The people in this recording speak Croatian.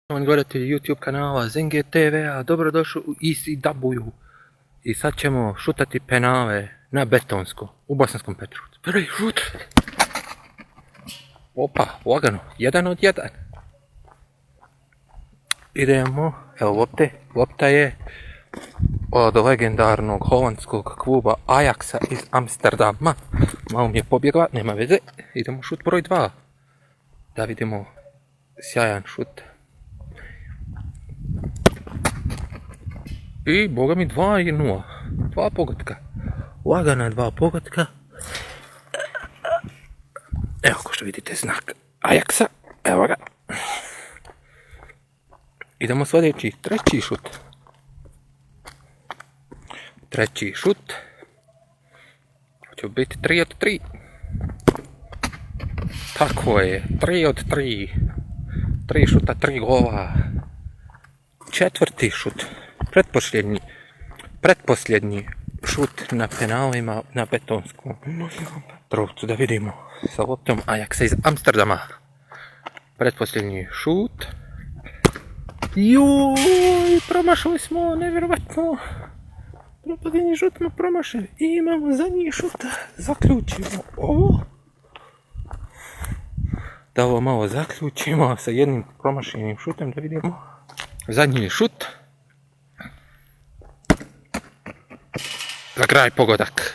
Poštovani gledatelji YouTube kanala Zenge TV-a, dobrodošli u ECW. I sad ćemo šutati penale na betonsko, u Bosanskom Petrovcu. Prvi šut. Opa, lagano, 1 od 1. Idemo, evo lopte, lopta je od legendarnog holandskog kluba Ajaxa iz Amsterdama. Malo mi je pobjegla, nema veze. Idemo šut broj 2. Da vidimo sjajan šut. I boga mi 2-0. 2 pogotka. Lagana 2 pogotka. Evo ko što vidite znak Ajaxa. Evo ga. Idemo sljedeći, treći šut. Treći šut. Će biti 3 od 3. Tako je, 3 od 3. 3 šuta, 3 gola. Četvrti šut. Pretposljednji šut na penalima na betonskom Petrovcu, da vidimo sa loptom Ajaxa iz Amsterdama. Pretposljednji šut. Juuuuj, promašali smo, nevjerovatno. Pretposljednji šut smo promašali i imamo zadnji šut. Zaključimo ovo. Da ovo malo zaključimo sa jednim promašenim šutem, da vidimo. Zadnji šut. Za kraj pogodak.